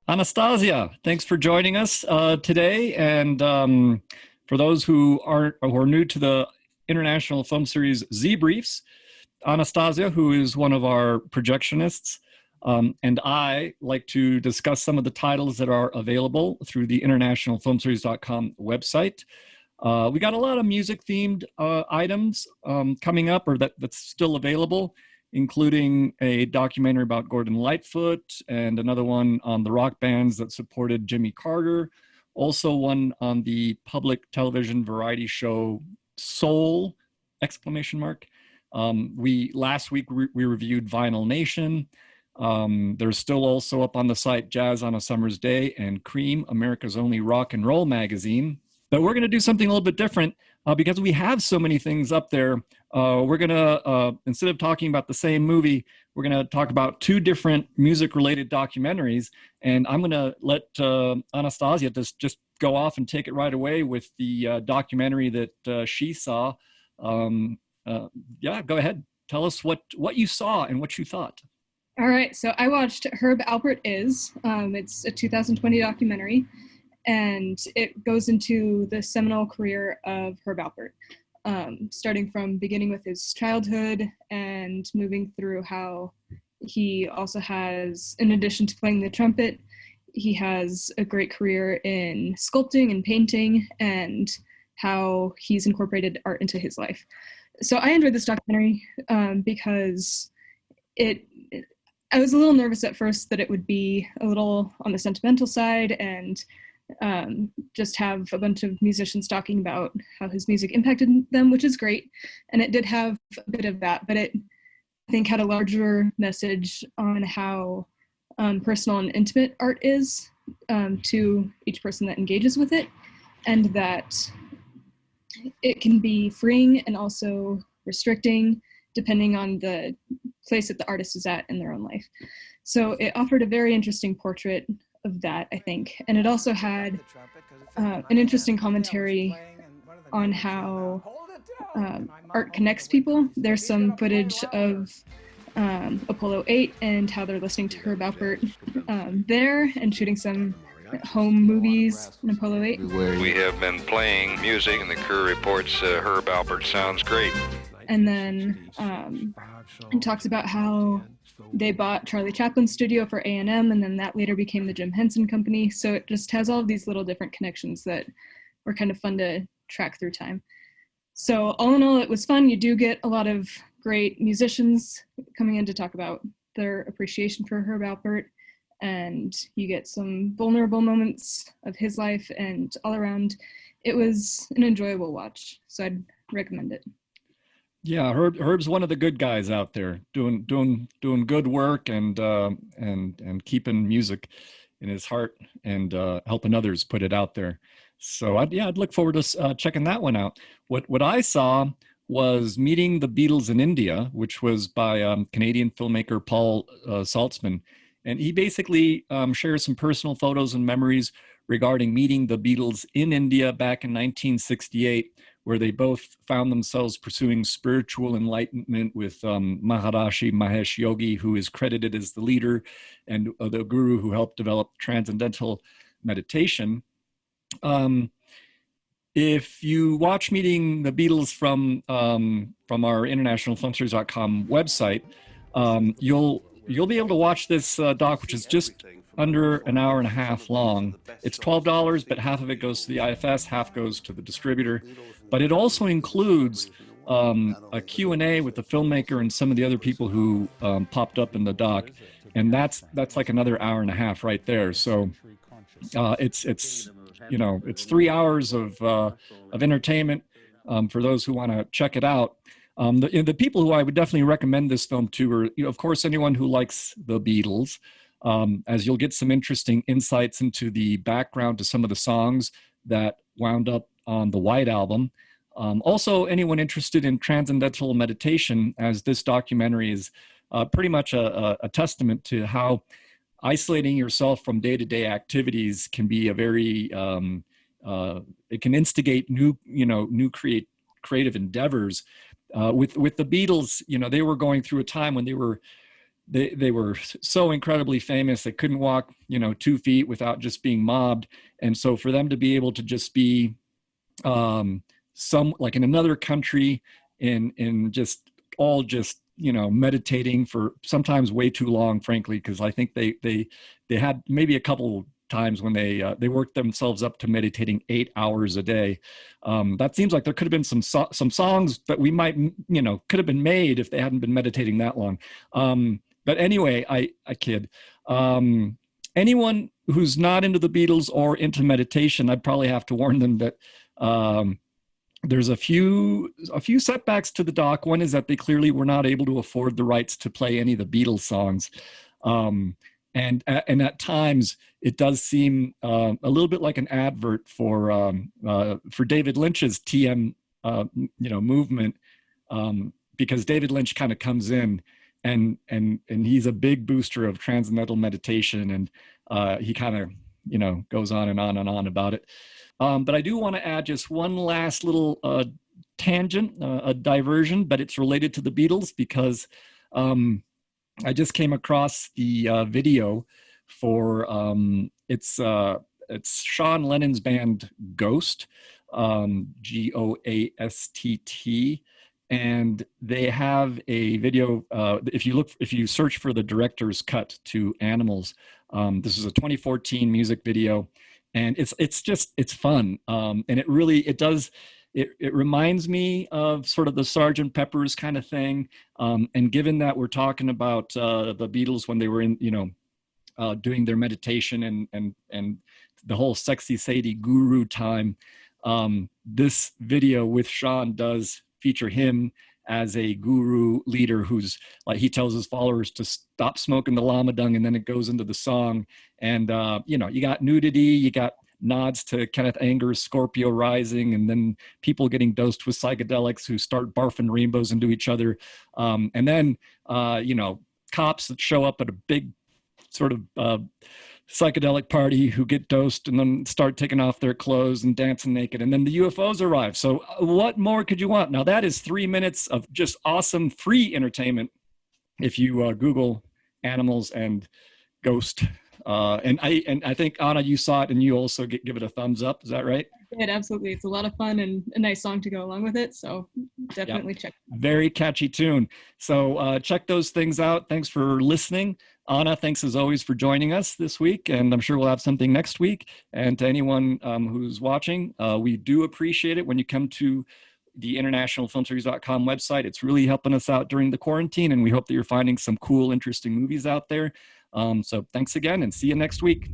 Anastasia, thanks for joining us today. And for those who are new to the International Film Series Z Briefs, Anastasia, who is one of our projectionists, and I like to discuss some of the titles that are available through the internationalfilmseries.com website. We got a lot of music-themed items coming up, or that's still available, including a documentary about Gordon Lightfoot and another one on the rock bands that supported Jimmy Carter. Also one on the public television variety show Soul, exclamation mark. Last week we reviewed Vinyl Nation. There's still also up on the site Jazz on a Summer's Day and Cream, America's only rock and roll magazine. But we're going to do something a little bit different because we have so many things up there. We're going to, instead of talking about the same movie, we're going to talk about two different music-related documentaries. And I'm going to let Anastasia just go off and take it right away with the documentary that she saw. Yeah, go ahead. Tell us what you saw and what you thought. All right, so I watched Herb Alpert Is. It's a 2020 documentary, and it goes into the seminal career of Herb Alpert, starting from beginning with his childhood and moving through how he also has, in addition to playing the trumpet, he has a great career in sculpting and painting and how he's incorporated art into his life. So I enjoyed this documentary because I was a little nervous at first that it would be a little on the sentimental side and just have a bunch of musicians talking about how his music impacted them, which is great. And it did have a bit of that, but it, I think, had a larger message on how personal and intimate art is to each person that engages with it, and that it can be freeing and also restricting depending on the place that the artist is at in their own life. So it offered a very interesting portrait of that, I think. And it also had an interesting commentary on how art connects people. There's some footage of Apollo 8 and how they're listening to Herb Alpert there and shooting some home movies in Apollo 8. We have been playing music and the crew reports Herb Alpert sounds great. And then it talks about how they bought Charlie Chaplin's studio for A&M, and then that later became the Jim Henson Company. So it just has all of these little different connections that were kind of fun to track through time. So all in all, it was fun. You do get a lot of great musicians coming in to talk about their appreciation for Herb Alpert, and you get some vulnerable moments of his life, and all around, it was an enjoyable watch. So I'd recommend it. Yeah, Herb's one of the good guys out there doing good work and keeping music in his heart and helping others put it out there. So I'd look forward to checking that one out. What I saw was Meeting the Beatles in India, which was by Canadian filmmaker Paul Saltzman, and he basically shares some personal photos and memories regarding meeting the Beatles in India back in 1968. Where they both found themselves pursuing spiritual enlightenment with Maharishi Mahesh Yogi, who is credited as the leader and the guru who helped develop transcendental meditation. If you watch Meeting the Beatles from our internationalfilmseries.com website, you'll be able to watch this doc, which is just under an hour and a half long. It's $12, but half of it goes to the IFS, half goes to the distributor. But it also includes a Q&A with the filmmaker and some of the other people who popped up in the doc, and that's like another hour and a half right there. So it's 3 hours of entertainment for those who want to check it out. The people who I would definitely recommend this film to are, of course, anyone who likes the Beatles, as you'll get some interesting insights into the background to some of the songs that wound up on the White Album. Also, anyone interested in transcendental meditation, as this documentary is pretty much a testament to how isolating yourself from day-to-day activities can be a very, it can instigate new creative endeavors. With the Beatles, they were going through a time when they were they were so incredibly famous. They couldn't walk, 2 feet without just being mobbed. And so for them to be able to just be some like in another country in just meditating for sometimes way too long, frankly, because I think they had maybe a couple times when they worked themselves up to meditating 8 hours a day. That seems like there could have been some songs that we might could have been made if they hadn't been meditating that long. But anyway, I kid. Anyone who's not into the Beatles or into meditation, I'd probably have to warn them that there's a few setbacks to the doc. One is that they clearly were not able to afford the rights to play any of the Beatles songs. And at times it does seem a little bit like an advert for David Lynch's TM movement, because David Lynch kind of comes in and he's a big booster of transcendental meditation, and he kind of goes on and on and on about it. But I do want to add just one last little tangent, a diversion, but it's related to the Beatles because I just came across the video for it's Sean Lennon's band Ghost, G-O-A-S-T-T, and they have a video. If you search for the director's cut to Animals, this is a 2014 music video, and it's fun, and it reminds me of sort of the Sgt. Pepper's kind of thing. And given that we're talking about the Beatles when they were in, doing their meditation and the whole sexy Sadie guru time, this video with Sean does feature him as a guru leader who's like, he tells his followers to stop smoking the llama dung, and then it goes into the song. And, you got nudity, you got nods to Kenneth Anger's Scorpio Rising, and then people getting dosed with psychedelics who start barfing rainbows into each other. And then, cops that show up at a big sort of psychedelic party who get dosed and then start taking off their clothes and dancing naked. And then the UFOs arrive. So what more could you want? Now that is 3 minutes of just awesome free entertainment if you Google Animals and Ghost. And I think, Anna, you saw it and you also give it a thumbs up. Is that right? Yeah, absolutely. It's a lot of fun and a nice song to go along with it. So definitely check it out. Very catchy tune. So check those things out. Thanks for listening. Anna, thanks as always for joining us this week. And I'm sure we'll have something next week. And to anyone who's watching, we do appreciate it when you come to the internationalfilmseries.com website. It's really helping us out during the quarantine. And we hope that you're finding some cool, interesting movies out there. So thanks again and see you next week.